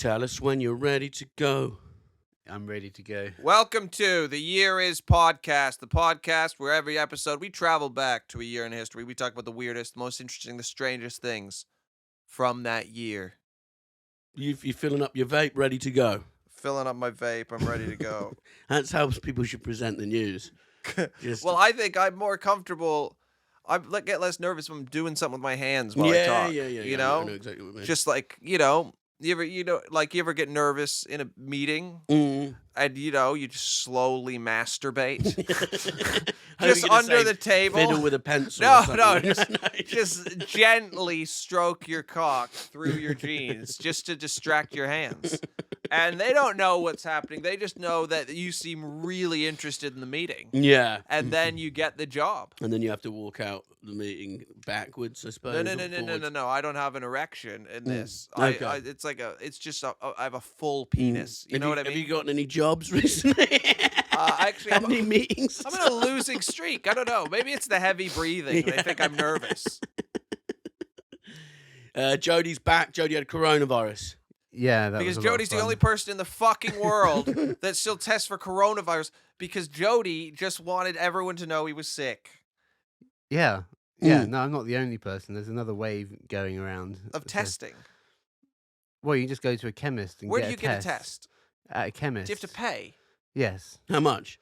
Tell us when you're ready to go. I'm ready to go. Welcome to the Year Is Podcast, the podcast where every episode we travel back to a year in history. We talk about the weirdest, most interesting, the strangest things from that year. You're filling up your vape, ready to go. Filling up my vape, I'm ready to go. That's how people should present the news. Well, I think I'm more comfortable. I get less nervous when I'm doing something with my hands while I talk. Yeah. You I know, know exactly what you mean. just like you ever get nervous in a meeting and you just slowly masturbate just under the table. Fiddle with a pencil. No, just gently stroke your cock through your jeans just to distract your hands. And they don't know what's happening. They just know that you seem really interested in the meeting. Yeah. And then you get the job. And then you have to walk out the meeting backwards, I suppose. No. I don't have an erection in this. Okay. I have a full penis. You know what I mean? Have you gotten any jobs recently? Actually, How many meetings? I'm in a losing streak. I don't know. Maybe it's the heavy breathing. They think I'm nervous. Jody's back. Jody had coronavirus. Yeah, because Jody's the only person in the fucking world that still tests for coronavirus because Jody just wanted everyone to know he was sick. Yeah. No, I'm not the only person. There's another wave going around Of testing. Well, you just go to a chemist and Where get do you get a test? At a chemist. Do you have to pay? Yes. How much?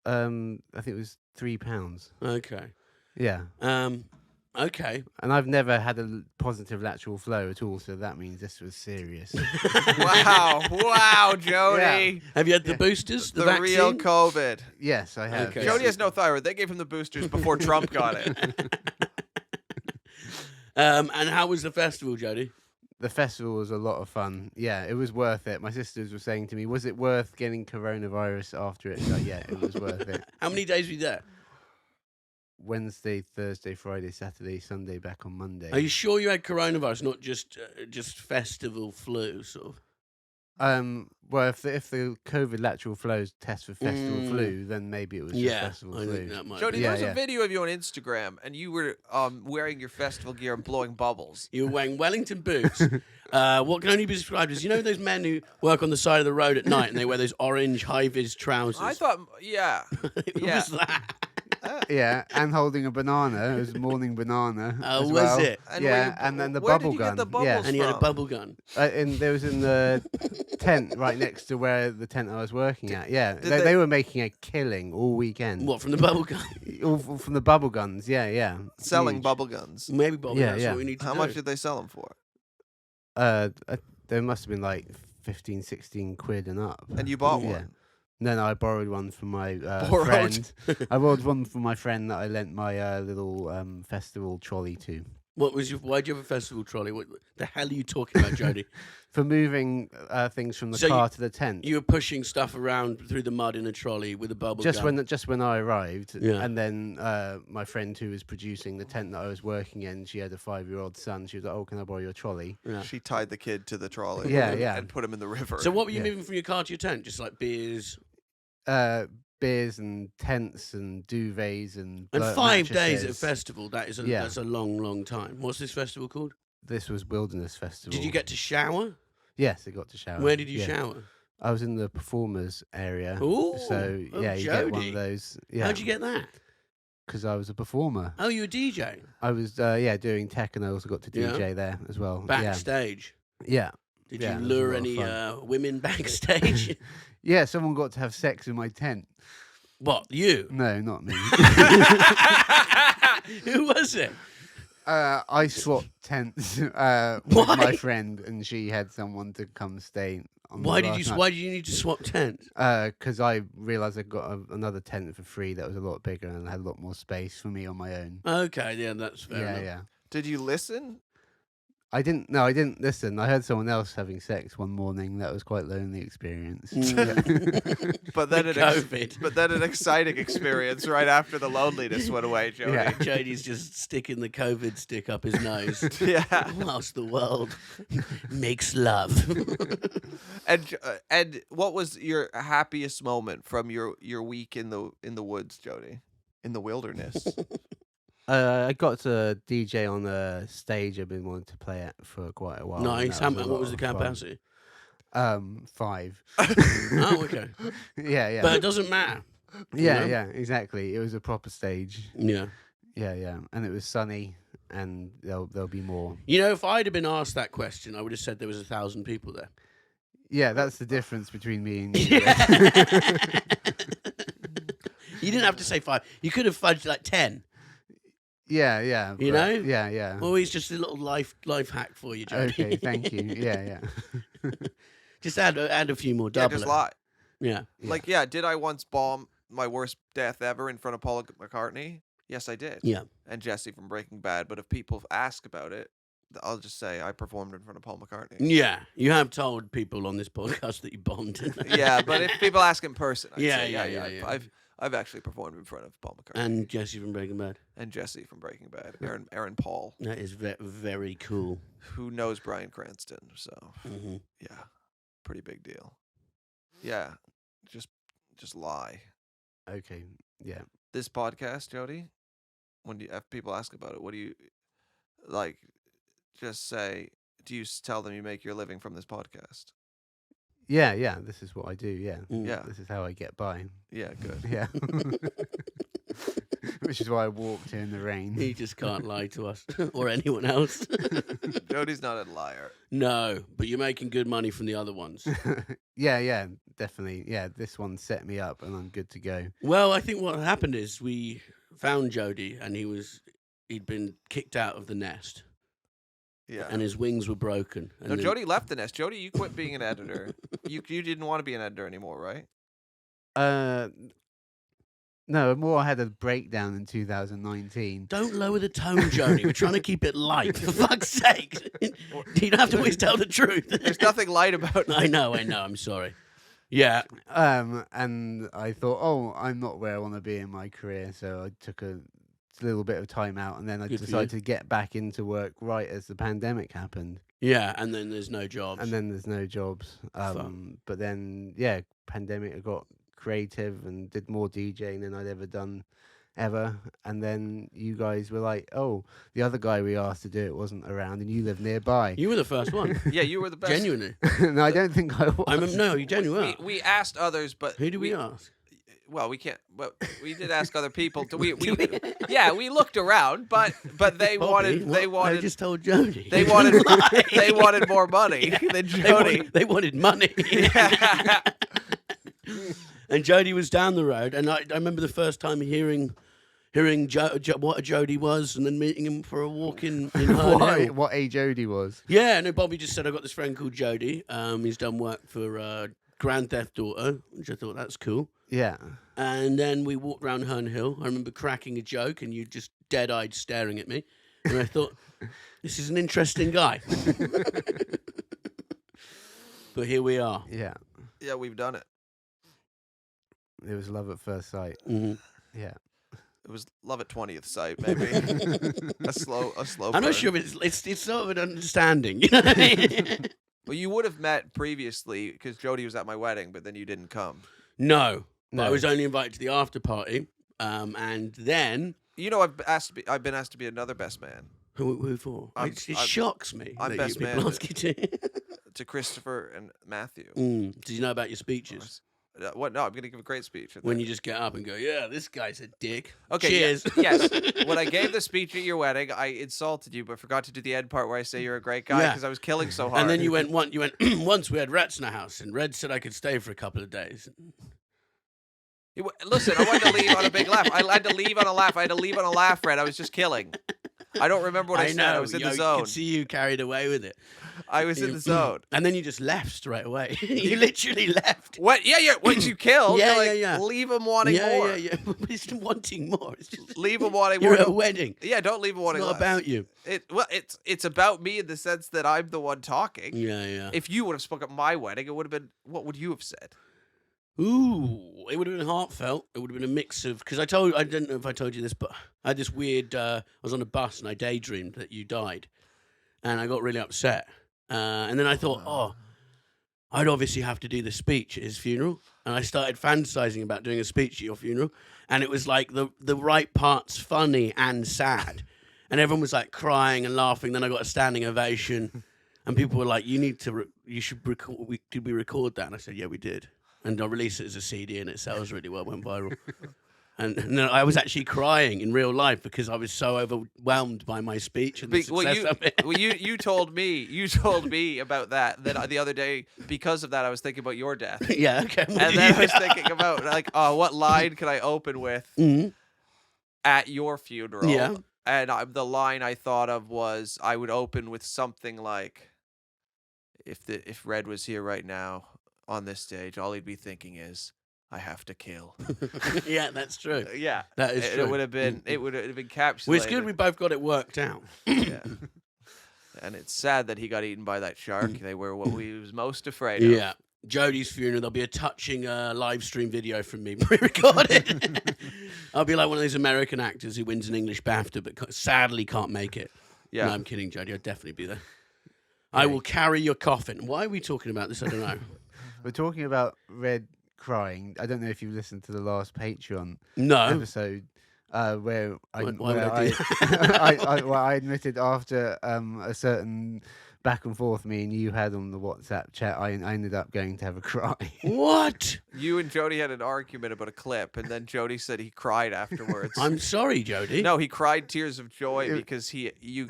I think it was £3. Okay. Yeah. Okay. And I've never had a positive lateral flow at all, so that means this was serious. Wow, Jody. Yeah. Have you had the boosters? The vaccine? Real COVID. Yes, I have. Okay. Jody has no thyroid. They gave him the boosters before Trump got it. And how was the festival, Jody? The festival was a lot of fun. Yeah, it was worth it. My sisters were saying to me, was it worth getting coronavirus after it? Like, yeah, it was worth it. How many days were you there? Wednesday, Thursday, Friday, Saturday, Sunday, back on Monday. Are you sure you had coronavirus, not just festival flu, sort of? Well, if the COVID lateral flows test for festival flu, then maybe it was just festival I flu. think that might Jody, be. there's a video of you on Instagram, and you were wearing your festival gear and blowing bubbles. You were wearing Wellington boots. What can only be described as, those men who work on the side of the road at night and they wear those orange high-vis trousers. I thought, yeah. It was that. Yeah, and holding a banana. It was a morning banana. Oh, as was well. it? And Yeah, and then the where bubble did you gun. get the bubbles Yeah. And he had a from? bubble gun. And there was in the tent right next to where the tent I was working at. Yeah, did they were making a killing all weekend. What, from the bubble gun? All from the bubble guns. Yeah. Selling Huge. bubble guns. Maybe bubble Yeah, guns. yeah. What we need to How do. much did they sell them for? There must have been like 15, 16 quid and up. And you bought Yeah. one? No, I borrowed one from my Borrowed? friend. I borrowed one from my friend that I lent my little festival trolley to. Why'd you have a festival trolley? What the hell are you talking about, Jody? For moving things from the So car to the tent. You were pushing stuff around through the mud in a trolley with a bubble gun. Just when I arrived, Yeah. and then my friend who was producing the tent that I was working in, she had a 5-year-old son. She was like, "Oh, can I borrow your trolley?" Yeah. She tied the kid to the trolley. Yeah. And put him in the river. So what were you Yeah. moving from your car to your tent? Just like beers? Beers and tents and duvets and 5 days at a mattresses. festival, that's a long, long time. What's this festival called? This was Wilderness Festival. Did you get to shower? Yes, I got to shower. Where did you yeah. shower? I was in the performers area. Ooh, So yeah, you get one Jody. of those. Yeah. How'd you get that? Because I was a performer. Oh, you were DJ? I was doing tech, and I also got to Yeah. DJ there as well. Backstage? Yeah. Did Yeah, you it was a lure lot of any fun. women backstage? Yeah, someone got to have sex in my tent. What, you? No, not me. Who was it? I swapped tents with Why? my friend, and she had someone to come stay. Why did you need to swap tents? Because I realised I got another tent for free that was a lot bigger and had a lot more space for me on my own. Okay, yeah, that's fair enough. Yeah. Did you listen? I didn't listen. I heard someone else having sex one morning. That was quite a lonely experience. But then COVID. But then an exciting experience right after the loneliness went away, Jody. Yeah. Jody's just sticking the COVID stick up his nose. Yeah. Whilst the world makes love. And what was your happiest moment from your week in the woods, Jody? In the wilderness? I got to DJ on a stage I've been wanting to play at for quite a while. and Nice. that was a What lot was the of fun. capacity? 5. Oh, okay. Yeah. But it doesn't matter. Yeah, Yeah. exactly. It was a proper stage. Yeah. Yeah, and it was sunny, and there'll be more. You know, if I'd have been asked that question, I would have said there was 1,000 people there. Yeah, that's the difference between me and you. You didn't have to say 5. You could have fudged like 10. Yeah. You but- know? Yeah. Always just a little life hack for you, Jody. Okay, thank you. Yeah. Just add a few more. Yeah, Double just it. lie. Yeah. Like, yeah, did I once bomb my worst death ever in front of Paul McCartney? Yes, I did. Yeah. And Jesse from Breaking Bad. But if people ask about it, I'll just say I performed in front of Paul McCartney. Yeah. You have told people on this podcast that you bombed. Yeah, but if people ask in person, I'd Yeah, say, yeah. I've actually performed in front of Paul McCartney And Jesse from Breaking Bad. and Jesse from Breaking Bad, Aaron Paul, That is very cool. who knows Bryan Cranston. So Hmm. yeah, pretty big deal. Yeah, just lie. Okay. Yeah. This podcast, Jody, if people ask about it, what do you like? Just say, do you tell them you make your living from this podcast? Yeah. This is what I do. Yeah. Yeah. This is how I get by. Yeah, good. Yeah. Which is why I walked here in the rain. He just can't lie to us or anyone else. Jody's not a liar. No, but you're making good money from the other ones. Yeah, definitely. Yeah, this one set me up, and I'm good to go. Well, I think what happened is we found Jody, and he'd been kicked out of the nest, Yeah. and his wings were broken. And No, then- Jody left the nest. Jody, you quit being an editor. You didn't want to be an editor anymore, right? No, more I had a breakdown in 2019. Don't lower the tone, Jody. We're trying to keep it light, for fuck's sake. You don't have to always tell the truth. There's nothing light about it. I know. I'm sorry. Yeah. And I thought, I'm not where I want to be in my career, so I took a little bit of time out, and then I Good for decided to get back into work right as the pandemic happened. Yeah, and then there's no jobs. And then there's no jobs. Fun. But then, yeah, pandemic, I got creative and did more DJing than I'd ever done ever. And then you guys were like, the other guy we asked to do it wasn't around, and you live nearby. You were the first one. Yeah, you were the best. Genuinely. No, I don't think I was. No, you genuinely are. We asked others, but Who did we ask? Well, we can't. But we did ask other people. We looked around, but they Bobby, wanted I just told Jody. they wanted more money than Jody. They wanted money. Yeah. And Jody was down the road, and I remember the first time hearing what a Jody was, and then meeting him for a walk in Herne. What a Jody was. Yeah, no, Bobby just said I got this friend called Jody. He's done work for Grand Theft Auto, which I thought that's cool. Yeah. And then we walked around Herne Hill. I remember cracking a joke, and you just dead-eyed staring at me, and I thought, this is an interesting guy. But here we are. Yeah. Yeah, we've done it. It was love at first sight. Mm-hmm. Yeah. It was love at 20th sight, maybe. a slow. I'm burn. not sure if it's sort of an understanding. You know what I mean? Well, you would have met previously because Jody was at my wedding, but then you didn't come. No, but I No. was only invited to the after party, and then You know, I've been asked to be another best man who for? I'm- It I'm- shocks me I'm that best you people man. ask you to. to Christopher and Matthew. Did you know about your speeches? What? No, I'm going to give a great speech. When you just get up and go, yeah, this guy's a dick. Okay, Cheers. Yes. When I gave the speech at your wedding, I insulted you, but forgot to do the end part where I say you're a great guy Yeah. because I was killing so hard. And then you went once we had rats in the house, and Red said I could stay for a couple of days. Listen, I wanted to leave on a big laugh. I had to leave on a laugh. I had to leave on a laugh, Fred. I was just killing. I don't remember what I said. I was in the I zone. could see you carried away with it. I was in the zone. And then you just left straight away. You literally left. What? Yeah. Once you kill, Yeah, you're like, yeah. leave them wanting more. Yeah. It's wanting more. It's just Leave them wanting you're more. at a wedding. Yeah, don't leave them wanting It's not less. about you. It's about me in the sense that I'm the one talking. Yeah. If you would have spoken at my wedding, it would have been, what would you have said? Ooh, it would have been heartfelt. It would have been a mix of, because I don't know if I told you this, but I had this weird. I was on a bus and I daydreamed that you died, and I got really upset. And then I thought, I'd obviously have to do the speech at his funeral, and I started fantasizing about doing a speech at your funeral, and it was like the right parts funny and sad, and everyone was like crying and laughing. Then I got a standing ovation. And people were like, you should record. Did we record that? And I said, yeah, we did. And I released it as a CD, and it sells really well, went viral. And I was actually crying in real life because I was so overwhelmed by my speech and the success of it. You told me about that the other day. Because of that, I was thinking about your death. Yeah, okay. And then I was thinking about like, oh, what line can I open with at your funeral? Yeah. And the line I thought of was I would open with something like, if Red was here right now on this stage, all he'd be thinking is, I have to kill. Yeah, that's true. Yeah, that is true. It would have been encapsulated. Well, it's good we both got it worked out. Yeah. And it's sad that he got eaten by that shark. They were what we was most afraid of. Yeah. Jody's funeral, there'll be a touching live stream video from me pre-recorded. I'll be like one of those American actors who wins an English BAFTA but sadly can't make it. Yeah. No, I'm kidding, Jody. I'll definitely be there. I will carry your coffin. Why are we talking about this? I don't know. We're talking about Red crying. I don't know if you listened to the last Patreon episode where I admitted after a certain back and forth me and you had on the WhatsApp chat, I ended up going to have a cry. What? You and Jody had an argument about a clip, and then Jody said he cried afterwards. I'm sorry, Jody. No, he cried tears of joy because you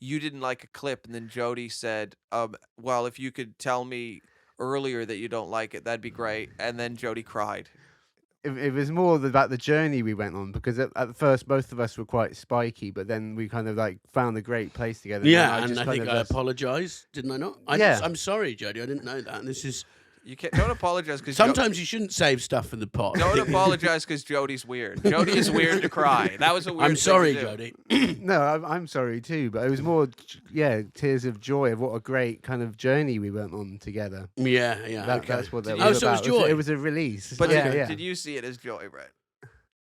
didn't like a clip, and then Jody said, well, if you could tell me earlier that you don't like it, that'd be great. And then Jody cried. It was more about the journey we went on, because at first both of us were quite spiky, but then we kind of like found a great place together. Yeah, and I think I apologized, didn't I not? I'm sorry, Jody. I didn't know that. And this is... Don't apologize because sometimes you shouldn't save stuff for the pot. Don't apologize because Jody's weird. Jody is weird to cry. That was a weird. I'm sorry, thing Jody. No, I'm sorry too, but it was more, tears of joy of what a great kind of journey we went on together. Yeah. That's what that was about. So it was joy. It was a release. But did you see it as joy, Brett?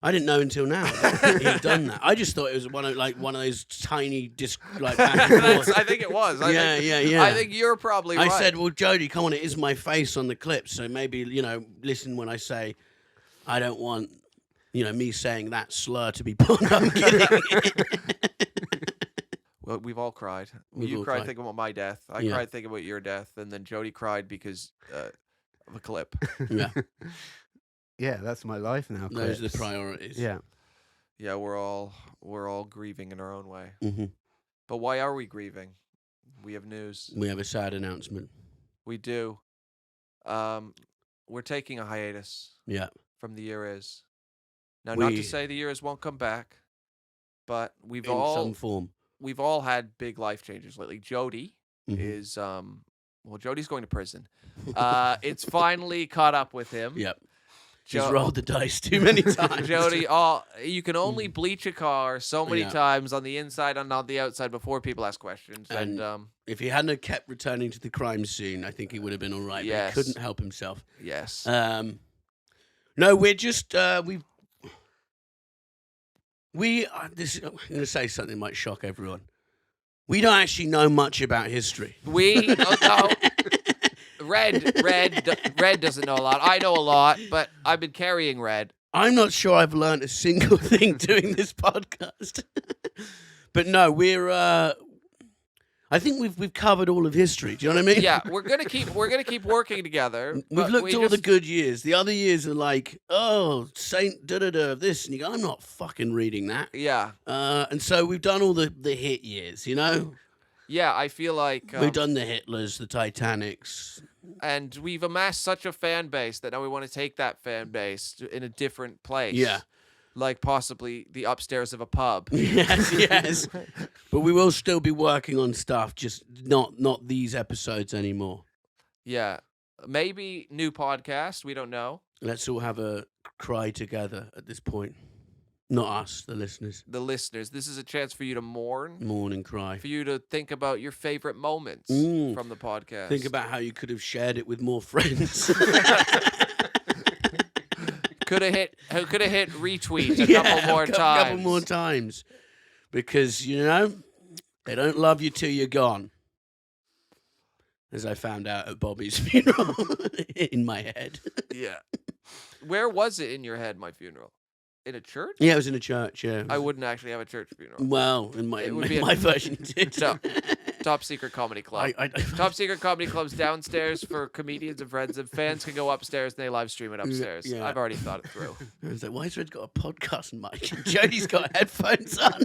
I didn't know until now that he'd done that. I just thought it was one of those tiny disc back and forth. I think it was. Yeah. I think you're probably right. I said, well, Jody, come on, it is my face on the clip, so maybe, listen when I say I don't want, me saying that slur to be put. I'm kidding. Well, we've all cried. You cried thinking about my death. I cried thinking about your death, and then Jody cried because of a clip. Yeah. Yeah, that's my life now. Those are the priorities. Yeah. Yeah, we're all grieving in our own way. Mm-hmm. But why are we grieving? We have news. We have a sad announcement. We do. We're taking a hiatus. Yeah. From the Year Is. Now, not to say the Year Is won't come back, but in some form. We've all had big life changes lately. Jody is Jody's going to prison. It's finally caught up with him. Yep. He's rolled the dice too many times. Jody, you can only bleach a car so many times on the inside and on the outside before people ask questions. And if he hadn't kept returning to the crime scene, I think he would have been all right. Yes. But he couldn't help himself. Yes. No, we're just I'm going to say something that might shock everyone. We don't actually know much about history. Red doesn't know a lot. I know a lot, but I've been carrying Red. I'm not sure I've learned a single thing doing this podcast. But no, I think we've covered all of history. Do you know what I mean? Yeah, we're gonna keep working together. We've looked at all the good years. The other years are like, Saint da-da-da of this, and you go, I'm not fucking reading that. Yeah. And so we've done all the hit years, Yeah, I feel like we've done the Hitlers, the Titanics. And we've amassed such a fan base that now we want to take that fan base in a different place. Yeah. Like possibly the upstairs of a pub. Yes. But we will still be working on stuff, just not these episodes anymore. Yeah. Maybe new podcast. We don't know. Let's all have a cry together at this point. Not us, the listeners. The listeners. This is a chance for you to mourn. Mourn and cry. For you to think about your favorite moments from the podcast. Think about how you could have shared it with more friends. Could have hit retweet a couple more times. A couple more times. Because, they don't love you till you're gone. As I found out at Bobby's funeral in my head. Yeah. Where was it in your head, my funeral? in a church? Yeah, it was in a church. Yeah, I wouldn't actually have a church funeral. Well, in my It in would my, be a- my version, it did. No. Top Secret Comedy Club. Top Secret Comedy Club's downstairs for comedians and friends, and fans can go upstairs and they live stream it upstairs. Yeah. I've already thought it through. I was like, why has Red got a podcast mic? And Jody's got headphones on.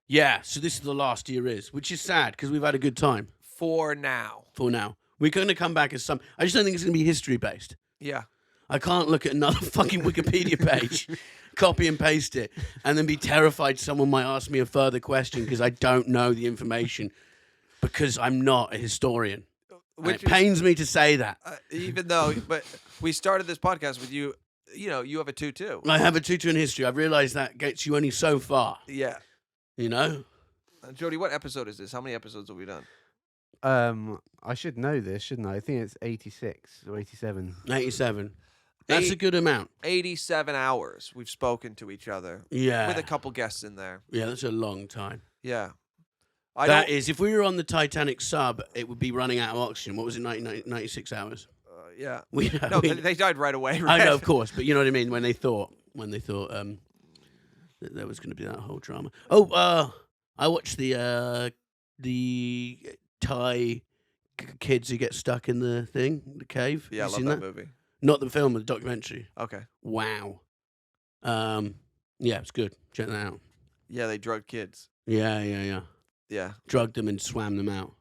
Yeah, so this is the last year is, which is sad because we've had a good time For now. for now. We're going to come back as some. I just don't think it's going to be history based. Yeah. I can't look at another fucking Wikipedia page, copy and paste it, and then be terrified someone might ask me a further question because I don't know the information because I'm not a historian. And it pains me to say that. Even though, but we started this podcast with you. You know, you have a 2-2. I have a tutor in history. I've realised that gets you only so far. Yeah. You know? Jody, what episode is this? How many episodes have we done? I should know this, shouldn't I? I think it's 86 or 87. 87. That's a good amount. 87 hours we've spoken to each other. Yeah. With a couple guests in there. Yeah, that's a long time. Yeah. That is, if we were on the Titanic sub, it would be running out of oxygen. What was it, 96 hours? Yeah. No, they died right away. Right? I know, of course, but you know what I mean. When they thought that there was going to be that whole drama. Oh, I watched the Thai kids who get stuck in the cave. Yeah, I love that movie. Not the film, the documentary. Okay. Wow. Yeah, it's good. Check that out. Yeah, they drugged kids. Yeah. Yeah. Drugged them and swam them out.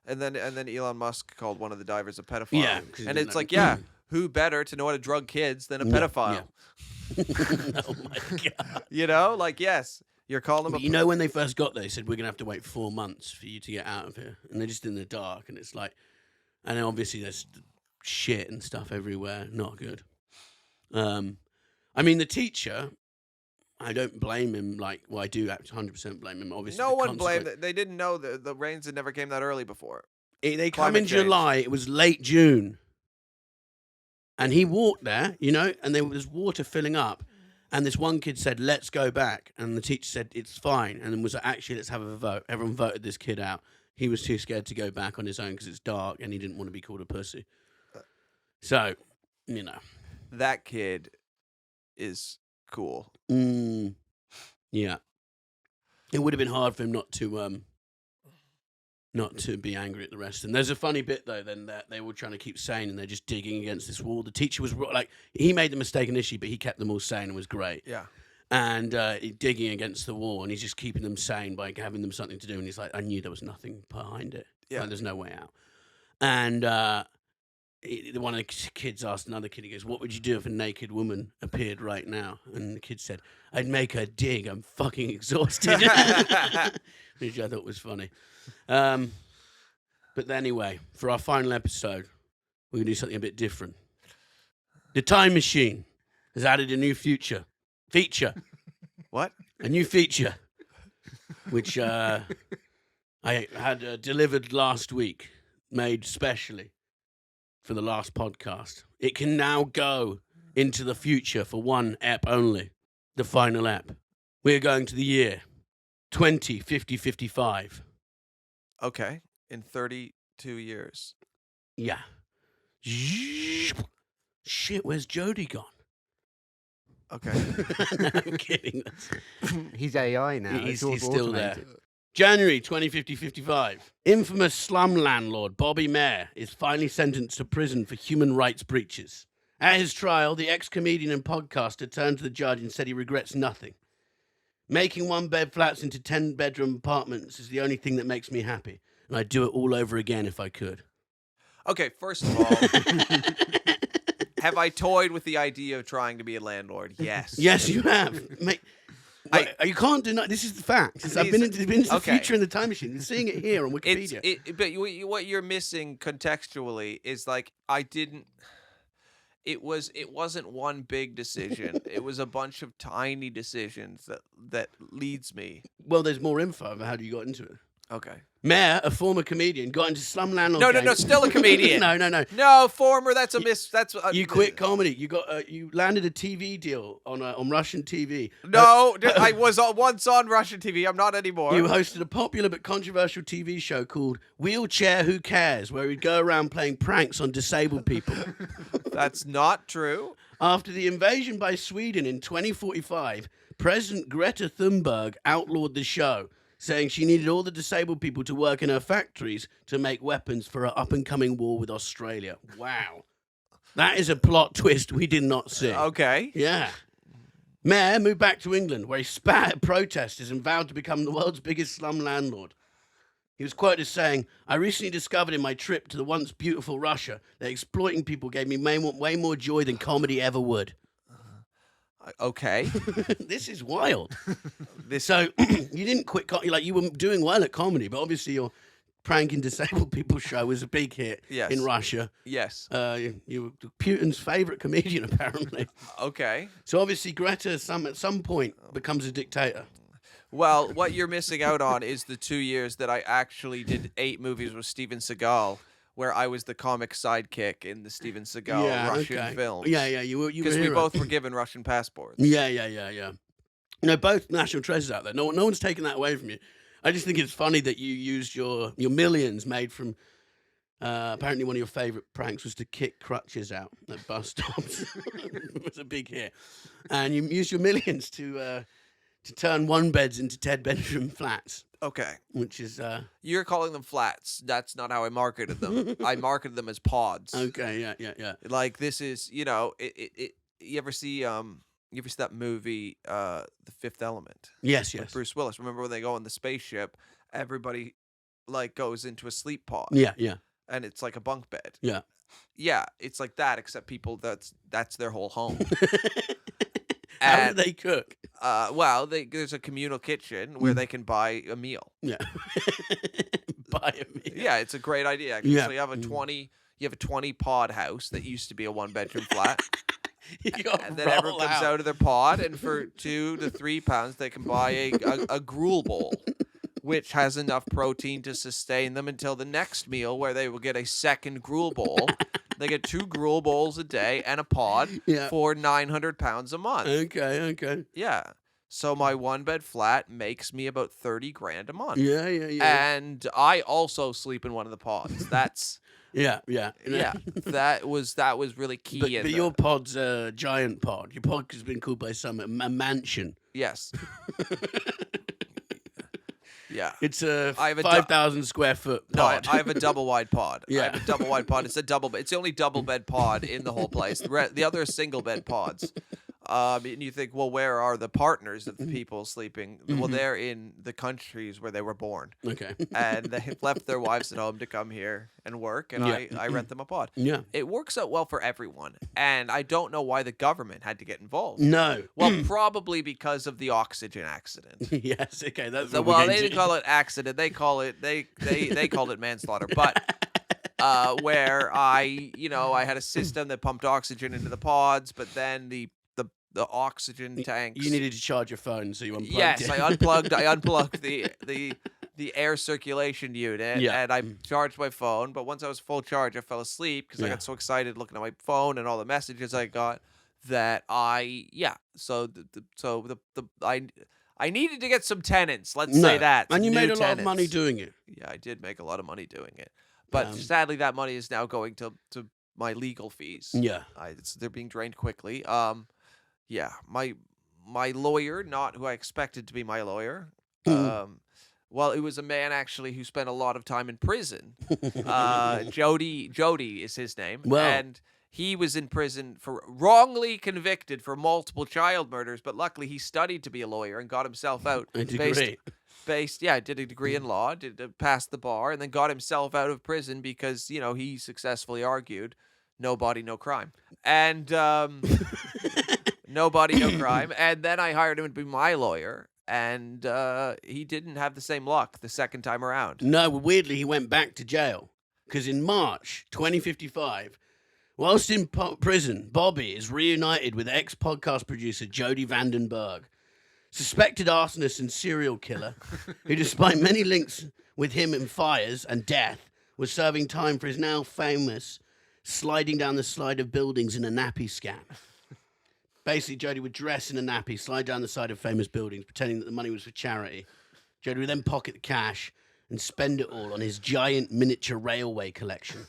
And then Elon Musk called one of the divers a pedophile. Yeah, and it's like, who better to know how to drug kids than a pedophile? Yeah. Oh my god. You know, like, yes, you're calling them. But you know, when they first got there, they said we're gonna have to wait 4 months for you to get out of here, and they're just in the dark, and it's like, and then obviously there's shit and stuff everywhere. Not good. I mean, the teacher. I don't blame him. I do 100% blame him. Obviously, no one blamed it. They didn't know the rains had never came that early before. They come in July. It was late June, and he walked there, and there was water filling up. And this one kid said, "Let's go back," and the teacher said, "It's fine." And then was like, "Actually, let's have a vote." Everyone voted this kid out. He was too scared to go back on his own because it's dark, and he didn't want to be called a pussy. So, that kid is cool. Yeah, it would have been hard for him not to be angry at the rest. And there's a funny bit though, then that they were trying to keep sane and they're just digging against this wall. The teacher was like, he made the mistake initially, but he kept them all sane and was great. Yeah. And digging against the wall, and he's just keeping them sane by having them something to do. And he's like, I knew there was nothing behind it. Yeah. Like, there's no way out. And one of the kids asked another kid, he goes, "What would you do if a naked woman appeared right now?" And the kid said, "I'd make her dig. I'm fucking exhausted." Which I thought was funny. But anyway, for our final episode, we're going to do something a bit different. The Time Machine has added a new feature. What? A new feature, which I had delivered last week, made specially for the last podcast. It can now go into the future for one ep only, the final ep. We're going to the year 2055. Okay, in 32 years. Yeah. Shit, where's Jody gone? Okay. No, I'm kidding. He's AI now. He's all still there. automated. January 2050-55. Infamous slum landlord Bobby Mair is finally sentenced to prison for human rights breaches. At his trial, the ex-comedian and podcaster turned to the judge and said he regrets nothing. Making one-bed flats into 10-bedroom apartments is the only thing that makes me happy, and I'd do it all over again if I could. Okay, first of all, have I toyed with the idea of trying to be a landlord? Yes. Yes, you have. Mate, you can't deny. This is the fact. I've been into the future in the time machine. You're seeing it here on Wikipedia. But what you're missing contextually is like I didn't. It wasn't one big decision. It was a bunch of tiny decisions that leads me. Well, there's more info about how you got into it. Okay. Mair, a former comedian, got into slum landlord. No, still a comedian. No. No, former. That's a miss. That's you quit comedy. You got you landed a TV deal on Russian TV. No, I was once on Russian TV. I'm not anymore. You hosted a popular but controversial TV show called Wheelchair Who Cares, where he'd go around playing pranks on disabled people. That's not true. After the invasion by Sweden in 2045, President Greta Thunberg outlawed the show, saying she needed all the disabled people to work in her factories to make weapons for her up-and-coming war with Australia. Wow. That is a plot twist we did not see. Okay. Yeah. Mair moved back to England, where he spat at protesters and vowed to become the world's biggest slum landlord. He was quoted as saying, "I recently discovered in my trip to the once beautiful Russia that exploiting people gave me way more joy than comedy ever would." Okay. This is wild. So you didn't quit comedy. You were doing well at comedy, but obviously your pranking disabled people show was a big hit in Russia. Yes. You were Putin's favorite comedian, apparently. Okay. So obviously Greta at some point becomes a dictator. Well, what you're missing out on is the 2 years that I actually did 8 movies with Steven Seagal, where I was the comic sidekick in the Steven Seagal Russian films. Yeah, you were Because we both were given Russian passports. Yeah. You know, both national treasures out there. No one's taken that away from you. I just think it's funny that you used your millions made from. Apparently, one of your favorite pranks was to kick crutches out at bus stops. It was a big hit, and you used your millions to turn 1-beds into 10-bedroom flats. Okay. Which is You're calling them flats. That's not how I marketed them. I marketed them as pods. Okay. Yeah. Like this is, you ever see that movie The Fifth Element? Yes. With Bruce Willis. Remember when they go on the spaceship, everybody goes into a sleep pod. Yeah. And it's like a bunk bed. Yeah. Yeah, it's like that, except people that's their whole home. How do they cook? There's a communal kitchen where they can buy a meal. Yeah. Buy a meal. Yeah, it's a great idea. Actually. Yeah. So you have a 20 pod house that used to be a 1-bedroom flat. And then everyone comes out of their pod, and for £2 to £3, they can buy a gruel bowl, which has enough protein to sustain them until the next meal, where they will get a second gruel bowl. They get 2 gruel bowls a day and a pod for £900 a month. Okay. Yeah. So my 1-bed flat makes me about $30,000 a month. Yeah. And I also sleep in one of the pods. That's Yeah. That was really key. But your pod's a giant pod. Your pod has been called by some a mansion. Yes. Yeah. It's a 5,000 square foot pod. No, I have a double wide pod. Yeah. I have a double wide pod. It's the only double bed pod in the whole place. The other are single bed pods. And you think, well, where are the partners of the people sleeping? Well, they're in the countries where they were born. Okay. And they left their wives at home to come here and work, and I rent them a pod. Yeah. It works out well for everyone, and I don't know why the government had to get involved. No. Well, probably because of the oxygen accident. Yes. Okay. That's They didn't call it accident. They call it they called it manslaughter. But where I had a system that pumped oxygen into the pods, but then the oxygen tanks. You needed to charge your phone, so you unplugged Yes, it. I unplugged the air circulation unit, and I charged my phone. But once I was full charge, I fell asleep because I got so excited looking at my phone and all the messages I got that I needed to get some tenants. Let's say that. And you some made new a lot of tenants. money doing it. Yeah, I did make a lot of money doing it, but sadly, that money is now going to my legal fees. Yeah. They're being drained quickly. Yeah, my lawyer, not who I expected to be my lawyer. Well, it was a man actually who spent a lot of time in prison. Jody is his name. Well. And he was in prison for wrongly convicted for multiple child murders, but luckily he studied to be a lawyer and got himself out. A degree. Did a degree in law, passed the bar, and then got himself out of prison because, he successfully argued, no body, no crime. And no body, no crime. And then I hired him to be my lawyer, and he didn't have the same luck the second time around. No, weirdly, he went back to jail because in March 2055, whilst in prison, Bobby is reunited with ex-podcast producer Jody VandenBurg, suspected arsonist and serial killer, who, despite many links with him in fires and death, was serving time for his now famous sliding down the slide of buildings in a nappy scam. Basically, Jody would dress in a nappy, slide down the side of famous buildings, pretending that the money was for charity. Jody would then pocket the cash and spend it all on his giant miniature railway collection.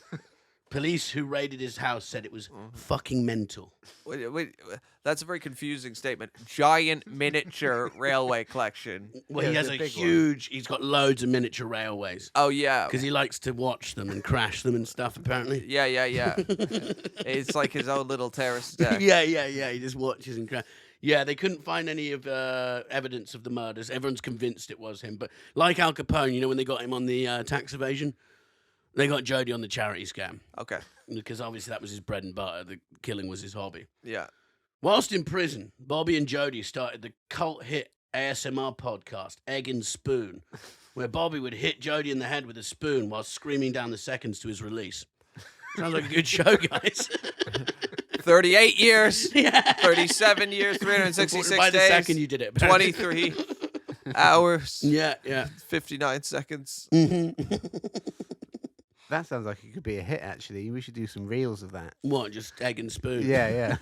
Police who raided his house said it was fucking mental. Wait, that's a very confusing statement. Giant miniature railway collection. Well, Yeah, he has the a big one. huge. He's got loads of miniature railways Oh yeah. because he likes to watch them and crash them and stuff. Apparently. Yeah. It's like his own little terrorist attack. Yeah. He just watches and crash. Yeah, they couldn't find any of evidence of the murders. Everyone's convinced it was him. But like Al Capone, when they got him on the tax evasion, they got Jody on the charity scam. Okay. Because obviously that was his bread and butter. The killing was his hobby. Yeah. Whilst in prison, Bobby and Jody started the cult hit ASMR podcast, Egg and Spoon, where Bobby would hit Jody in the head with a spoon while screaming down the seconds to his release. Sounds like a good show, guys. 38 years, Yeah. 37 years, 366 By the days, second you did it. apparently. 23 hours, Yeah. 59 seconds. That sounds like it could be a hit, actually. We should do some reels of that. What, just Egg and Spoon? Yeah.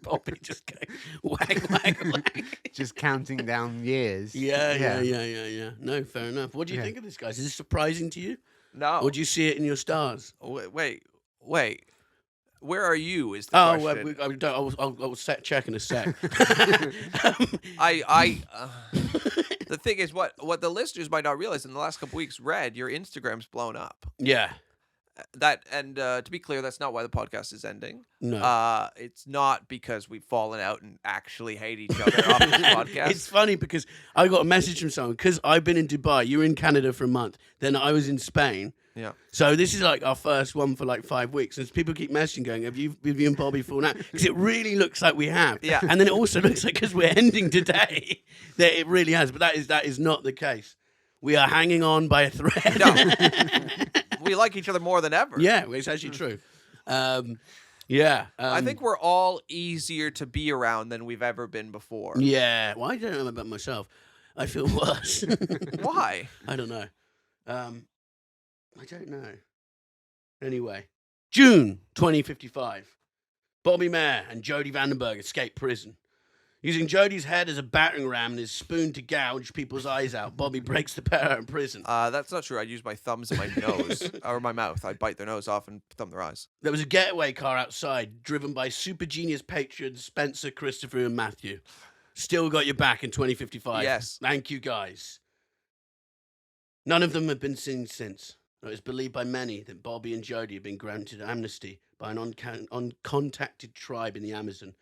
Bobby just going whack. Just counting down years. Yeah. No, fair enough. What do you Yeah. think of this, guys? Is this surprising to you? No. Or do you see it in your stars? Wait. Where are you? Is the Oh, question. I'll check in a sec. The thing is, what the listeners might not realize in the last couple weeks, Red, your Instagram's blown up. Yeah. To be clear, that's not why the podcast is ending. No. It's not because we've fallen out and actually hate each other off this podcast. It's funny because I got a message from someone because I've been in Dubai. You were in Canada for a month. Then I was in Spain. Yeah. So this is like our first one for like 5 weeks. And people keep messaging going, have you and Bobby fallen out? Because it really looks like we have. Yeah. And then it also looks like because we're ending today that it really has. But that is not the case. We are hanging on by a thread. No. We like each other more than ever. Yeah, it's actually true. I think we're all easier to be around than we've ever been before. Yeah. Well, I don't know about myself. I feel worse. Why? I don't know. I don't know. Anyway, June 2055. Bobby Mair and Jody VandenBurg escape prison. Using Jody's head as a battering ram and his spoon to gouge people's eyes out, Bobby breaks the pair out in prison. That's not true. I'd use my thumbs and my nose or my mouth. I'd bite their nose off and thumb their eyes. There was a getaway car outside, driven by super genius patrons Spencer, Christopher, and Matthew. Still got your back in 2055. Yes. Thank you, guys. None of them have been seen since. It is believed by many that Bobby and Jody have been granted amnesty by an uncontacted tribe in the Amazon,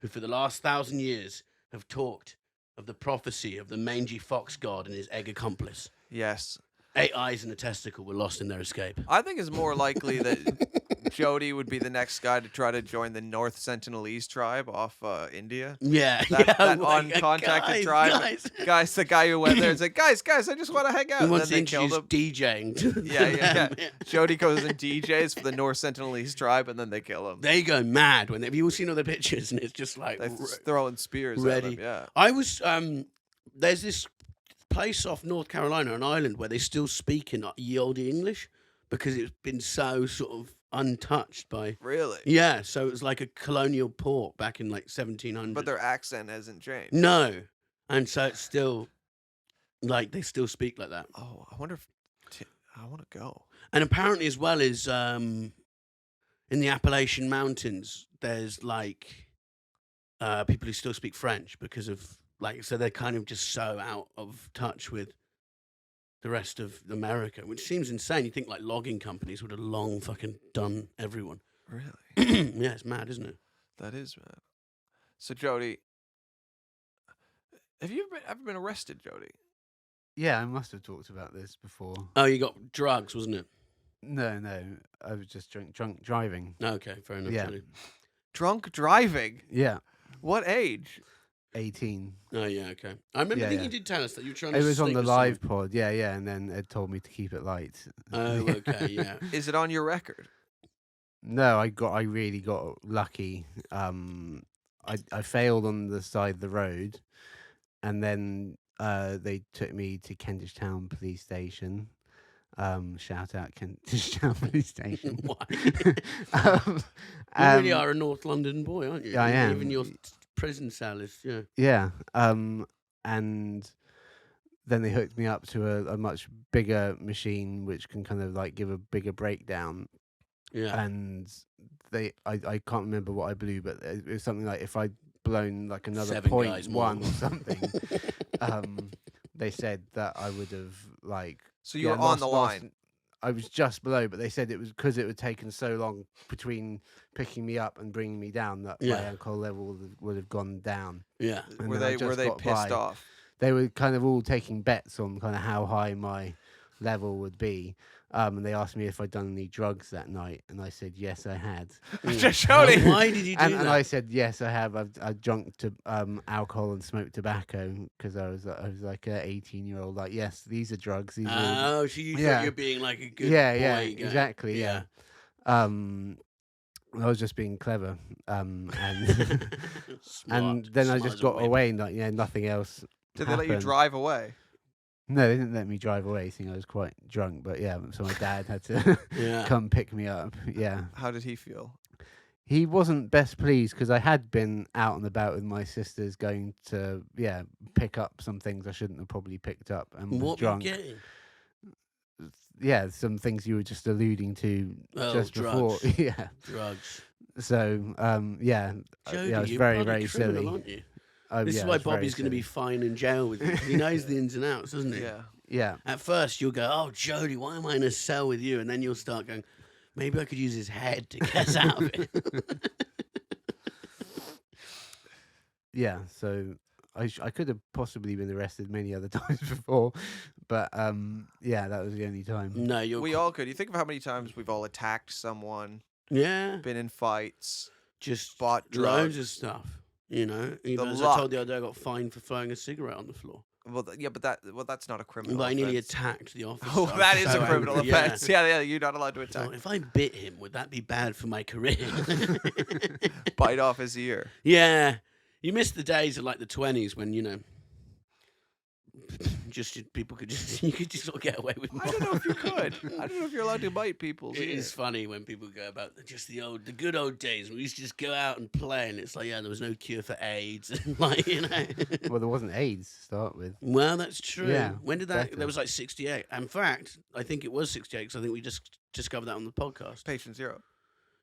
who for the last 1,000 years have talked of the prophecy of the mangy fox god and his egg accomplice. Yes. 8 eyes and a testicle were lost in their escape. I think it's more likely that Jody would be the next guy to try to join the North Sentinelese tribe off India. Yeah. That oh my God, uncontacted tribe. Guys, the guy who went there and said, guys, I just want to hang out. He And wants then to they killed introduce him. DJing to Yeah. them. Jody goes and DJs for the North Sentinelese tribe, and then they kill him. They go mad when have you all seen all the pictures? And it's just like They're throwing spears ready. at him. Yeah. I was there's this place off North Carolina, an island where they still speak in ye olde English because it's been so sort of untouched by. Really? Yeah, so it was like a colonial port back in like 1700. But their accent hasn't changed. No, and so it's still like they still speak like that. Oh, I wonder if I want to go. And apparently, as well as in the Appalachian Mountains, there's like people who still speak French because of so they're kind of just so out of touch with the rest of America, which seems insane. You think like logging companies would have long fucking done everyone. Really? Yeah, it's mad, isn't it? That is mad. So, Jody, have you ever been arrested, Jody? Yeah, I must have talked about this before. Oh, you got drugs, wasn't it? No, I was just drunk driving. Okay, fair enough. Yeah. Jody. Drunk driving? Yeah, What age? 18. Oh, yeah, okay. I remember. I Yeah, think yeah. you did tell us that you were trying to. It was on sleep the with live someone. pod. Yeah, and then Ed told me to keep it light. Oh, okay, yeah. Is it on your record? No, I really got lucky. I failed on the side of the road, and then they took me to Kentish Town Police Station. Shout out Kentish Town Police Station. Why? um, You really are a North London boy, aren't you? Yeah, I am. Even your prison cell is, yeah. Yeah. And then they hooked me up to a much bigger machine, which can kind of like give a bigger breakdown. Yeah. and I can't remember what I blew, but it was something like if I'd blown like another 7 guys more. 0.1 or something, they said that I would have like. So you were on the line. I was just below, but they said it was because it had taken so long between picking me up and bringing me down that my alcohol level would have gone down. Yeah. And Were then I they just got pissed by. off? They were kind of all taking bets on kind of how high my level would be. And they asked me if I'd done any drugs that night, and I said yes, I had. Jody. Why did you do that? And I said yes, I have. I've drunk to alcohol and smoked tobacco because I was like an 18-year-old. Like, yes, these are drugs. These are. Oh, so you thought you're being like a good boy. Yeah, guy. exactly. Yeah. I was just being clever, and and then I just got away, and like, nothing else. Did they let you drive away? No, they didn't let me drive away, seeing I was quite drunk. But yeah, so my dad had to come pick me up. Yeah. How did he feel? He wasn't best pleased because I had been out and about with my sisters, going to pick up some things I shouldn't have probably picked up, and was what drunk. Were you getting? Yeah, some things you were just alluding to just drugs. before. Yeah, drugs. So Jody, I was you're very, bloody very criminal, silly. Aren't you? Oh, This is why Bobby's going to be fine in jail with you. He knows the ins and outs, doesn't he? Yeah. Yeah. At first, you'll go, "Oh, Jody, why am I in a cell with you?" And then you'll start going, "Maybe I could use his head to get us out of it." Yeah. So I could have possibly been arrested many other times before, but that was the only time. No, We all could. You think of how many times we've all attacked someone, Yeah, been in fights, just bought loads drugs. of stuff. You know, even The as I luck. told the other day, I got fined for throwing a cigarette on the floor. Well, but that's not a criminal. But I nearly offense. attacked the officer. Oh, I was that is so a criminal angry. offense. Yeah, you're not allowed to So attack. if I bit him, would that be bad for my career? Bite off his ear. Yeah, you miss the days of like the 20s when people could you could just sort of get away with. I don't know if you could. I don't know if you're allowed to bite people's It ear. is funny when people go about just the good old days when we used to just go out and play, and it's like, yeah, there was no cure for AIDS, and like, Well, there wasn't AIDS to start with. Well, that's true. Yeah, When did that? better. That was like 68. In fact, I think it was 68 because I think we just discovered that on the podcast. Patient zero.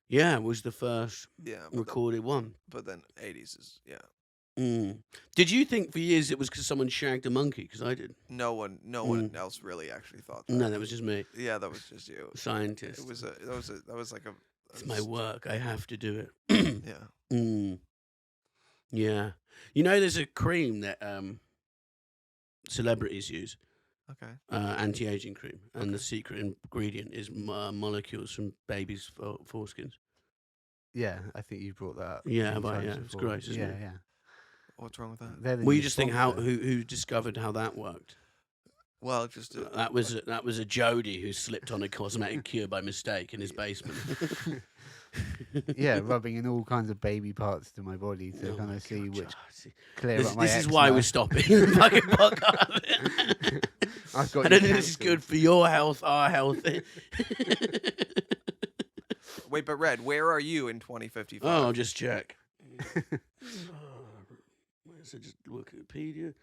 Yeah, it was the first Yeah. recorded one. But then 80s is, yeah. Mm. Did you think for years it was because someone shagged a monkey? Because I did. No one else really actually thought that. No, that was just me. Yeah, that was just you. Scientist. It was that was like a. It's my work. I have to do it. Yeah. Mm. Yeah. You know, there's a cream that celebrities use, Okay. anti-aging cream, and the secret ingredient is molecules from babies' foreskins. Yeah, I think you brought that up. Yeah, many but times yeah, it's before. gross, isn't yeah, it? Yeah. What's wrong with that? They're the Well, you new just think sponsor. who discovered how that worked? Well, just That was a Jody who slipped on a cosmetic cure by mistake in his basement. Yeah, rubbing in all kinds of baby parts to my body to Oh kind my of see God, which Jody. clear This, up my this is why eczema. we're stopping the fucking podcast. I've got I you don't think this is cancelled. good for your health, our health. wait, but Red, where are you in 2055? Oh, I'll just check. So just Wikipedia.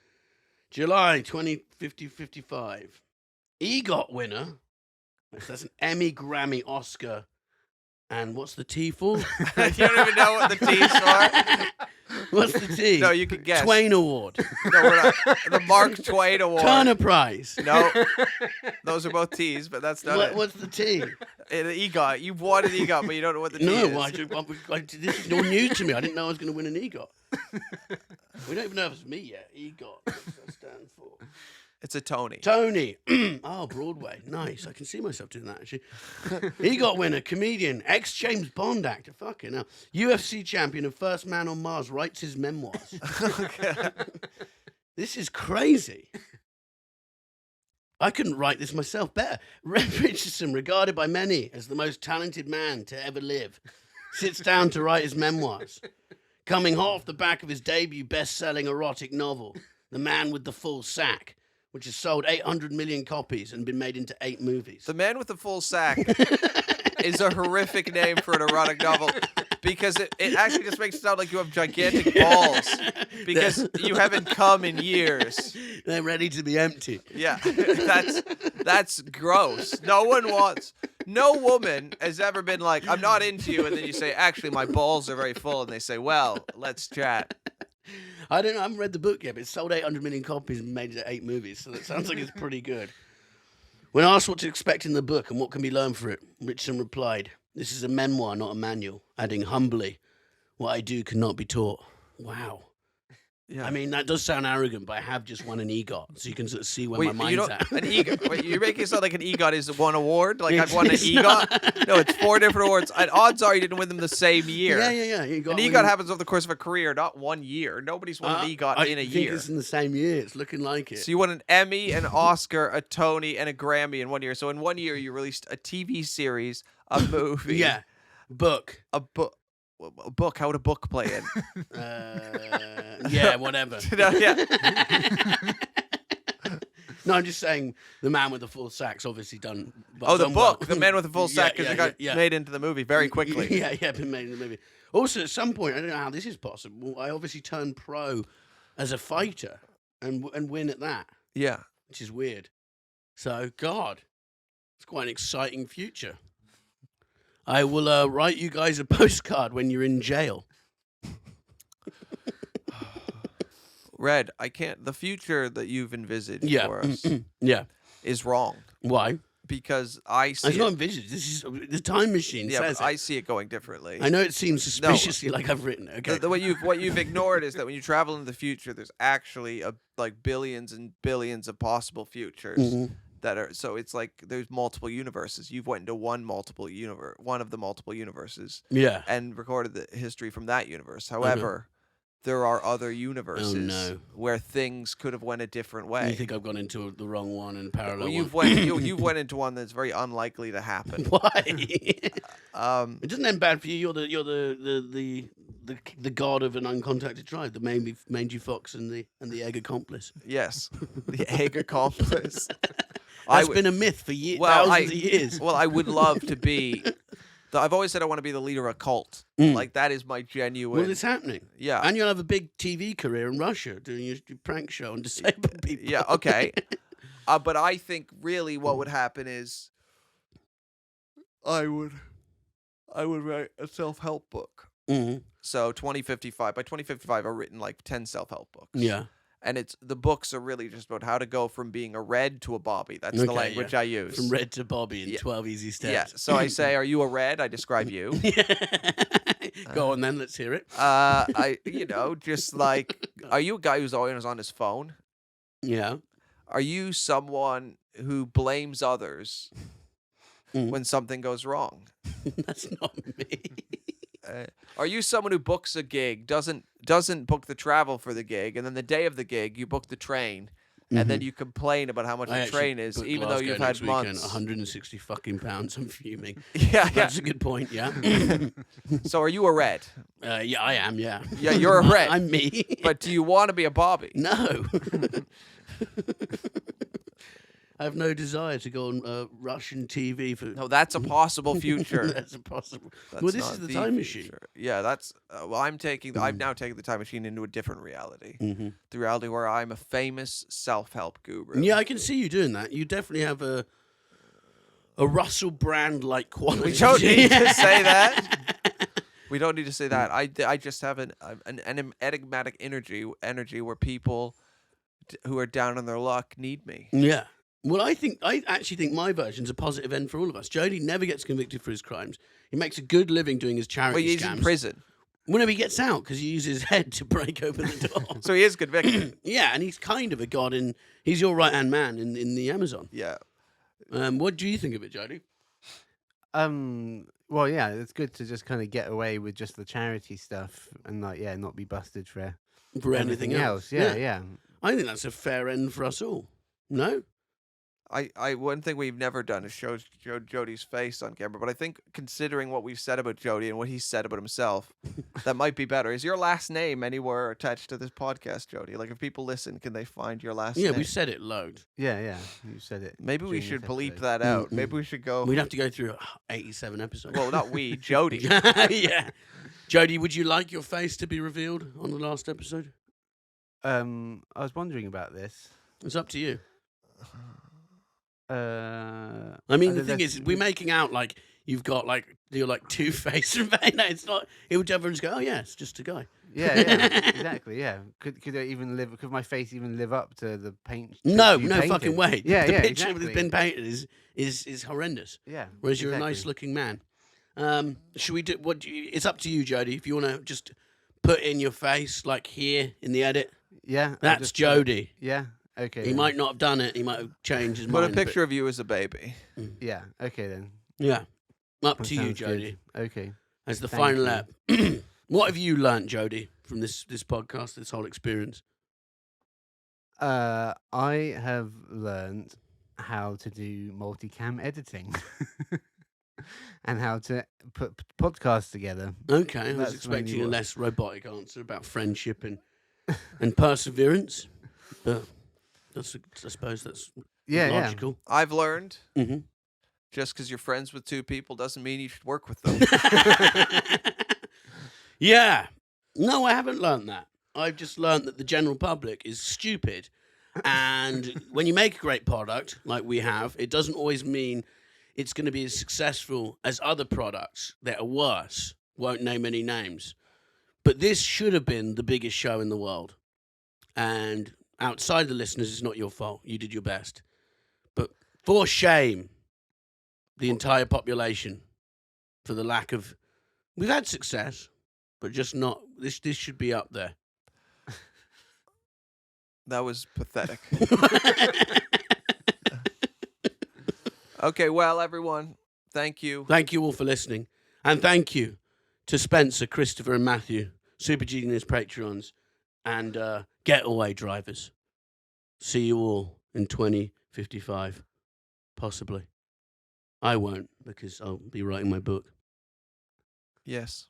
July 2055. EGOT winner. So that's an Emmy, Grammy, Oscar. And what's the T for? You don't even know what the T's are. What's the T? No, you can guess. Twain Award. No, we're not. The Mark Twain Award. Turner Prize. No, those are both T's, but that's not it. What's the T? An EGOT. You've won an EGOT, but you don't know what the T No, is. this is all news to me. I didn't know I was going to win an EGOT. We don't even know if it's me yet. EGOT. What does that stand for? It's a Tony. Tony. Oh, Broadway. Nice. I can see myself doing that, actually. EGOT winner, comedian, ex-James Bond actor. Fucking hell. UFC champion and first man on Mars writes his memoirs. This is crazy. I couldn't write this myself better. Richardson, regarded by many as the most talented man to ever live, sits down to write his memoirs. Coming hot off the back of his debut best-selling erotic novel, The Man with the Full Sack, which has sold 800 million copies and been made into 8 movies. The Man with the Full Sack is a horrific name for an erotic novel because it actually just makes it sound like you have gigantic balls because you haven't come in years. They're ready to be empty. Yeah, that's gross. No one wants. No woman has ever been like, I'm not into you, and then you say, actually, my balls are very full, and they say, well, let's chat. I don't know. I haven't read the book yet, but it sold 800 million copies and made it 8 movies, so that sounds like it's pretty good. When asked what to expect in the book and what can be learned from it, Richardson replied, "This is a memoir, not a manual," adding humbly, "What I do cannot be taught." Wow. Yeah. I mean, that does sound arrogant, but I have just won an EGOT, so you can sort of see where my you mind's don't, at. an EGOT. Wait, you're making it sound like an EGOT is one award? Like I've It's- won an it's EGOT? not. No, it's 4 different awards. And odds are you didn't win them the same year. Yeah. You An EGOT happens over the course of a career, not 1 year. Nobody's won an EGOT in a I think year. it's in the same year. It's looking like it. So you won an Emmy, an Oscar, a Tony, and a Grammy in 1 year. So in 1 year, you released a TV series, a movie, Yeah. Book. a book. A book. How would a book play in? Yeah, whatever. No, yeah. No, I'm just saying the man with the full sack's obviously done. Oh, the done well. book, The Man with the Full Sack, because it got made into the movie very quickly. Yeah, been made in the movie. Also, at some point, I don't know how this is possible. I obviously turned pro as a fighter and win at that, Yeah. which is weird. So, God, it's quite an exciting future. I will write you guys a postcard when you're in jail. Red, I can't. The future that you've envisaged Yeah. for us Yeah. is wrong Why? because I see It's not it. envisaged. This is the time machine. Yeah, says but I it. see it going differently. I know it seems suspiciously like I've written it. Okay. The what you've ignored is that when you travel into the future, there's actually like billions and billions of possible futures Mhm. that are. So it's like there's multiple universes. You've went into one of the multiple universes, Yeah. and recorded the history from that universe. However, there are other universes no. where things could have went a different way. You think I've gone into the wrong one and parallel Well, you've one? you've went into one that's very unlikely to happen. Why? Um, It doesn't end bad for you. You're the god of an uncontacted tribe, the mangy fox and the egg accomplice. yes, the egg accomplice. That's been a myth for thousands of years. Well, I would love to be. I've always said I want to be the leader of a cult. Like that is my genuine. Well, it's happening. Yeah. And you'll have a big TV career in Russia doing your prank show and disable people. Yeah. Okay. But I think really what would happen is I would write a self-help book. Mhm. So 2055. By 2055, I've written like 10 self-help books. Yeah. And the books are really just about how to go from being a red to a Bobby. That's the Okay, language yeah. I use. From red to Bobby in Yeah. 12 easy Yeah. steps. So I say, are you a red? I describe you. Go on then, let's hear it. Just like, are you a guy who's always on his phone? Yeah. Are you someone who blames others when something goes wrong? That's not me. Are you someone who books a gig, doesn't book the travel for the gig, and then the day of the gig you book the train, and then you complain about how much the train is, even though you've had months. 160 fucking pounds. I'm fuming. Yeah, That's a good point. Yeah. So are you a red? Yeah, I am. Yeah. Yeah, you're a red. I'm me. But do you want to be a Bobby? No. I have no desire to go on Russian TV for. No, that's a possible future. That's impossible. That's Well, this not is the time machine. future. Yeah, that's. I've now taken the time machine into a different reality. Mm-hmm. The reality where I'm a famous self-help guru. Yeah, I can see you doing that. You definitely have a Russell Brand like quality. We don't need to say that. We don't need to say that. I just have an enigmatic energy where people who are down on their luck need me. Yeah. Well, I actually think my version's a positive end for all of us. Jody never gets convicted for his crimes. He makes a good living doing his charity Well, he's scams. in prison, Whenever he gets out, because he uses his head to break open the door. so he is convicted. Yeah, and he's kind of a god, and he's your right-hand man in the Amazon. Yeah. What do you think of it, Jody? Well, yeah, it's good to just kind of get away with just the charity stuff and not be busted for Anything else? Yeah. I think that's a fair end for us all. No? One thing we've never done is show Jody's face on camera, but I think considering what we've said about Jody and what he's said about himself, that might be better. Is your last name anywhere attached to this podcast, Jody? Like, if people listen, can they find your last name? Yeah, we said it loads. Yeah. You said it. Maybe we during should this bleep episode. that out. Maybe we should go. We'd have to go through 87 episodes. Well, not we, Jody. Yeah. Jody, would you like your face to be revealed on the last episode? I was wondering about this. It's up to you. I mean, the thing is, we're making out like you've got like you're like Two-Face and Bane. No, it's not. It would everyone just go, oh yeah, it's just a guy. Yeah, exactly. Yeah. Could I even live? Could my face even live up to the paint? No, you no painted? fucking way. Yeah, the yeah, picture exactly. that's been painted is horrendous. Yeah. Whereas you're a exactly. nice looking man. Should we do what? It's up to you, Jody. If you want to just put in your face like here in the edit, Yeah. I'll that's just Jody. Yeah. Okay. He then. might not have done it. He might have changed his Put mind. a picture of you as a baby. Yeah. Okay then. Yeah. Up That to you, sounds good. Jody. Okay. As the Thank final you. app. What have you learnt, Jody, from this podcast, this whole experience? I have learned how to do multicam editing and how to put podcasts together. Okay, I was That's expecting mainly a what- less robotic answer about friendship and perseverance, but I suppose that's Yeah, yeah. logical. I've learned hmm just because you're friends with two people doesn't mean you should work with them. Yeah. No, I haven't learnt that. I've just learnt that the general public is stupid. And when you make a great product, like we have, it doesn't always mean it's going to be as successful as other products that are worse. Won't name any names. But this should have been the biggest show in the world. And outside the listeners, it's not your fault. You did your best. But for shame, the entire population, for the lack of... We've had success, but just not... This should be up there. That was pathetic. Okay, well, everyone, thank you. Thank you all for listening. And thank you to Spencer, Christopher, and Matthew, Super Genius Patreons, and Getaway Drivers. See you all in 2055. Possibly. I won't, because I'll be writing my book. Yes.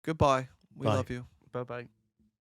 Goodbye. We Bye. love you. Bye bye.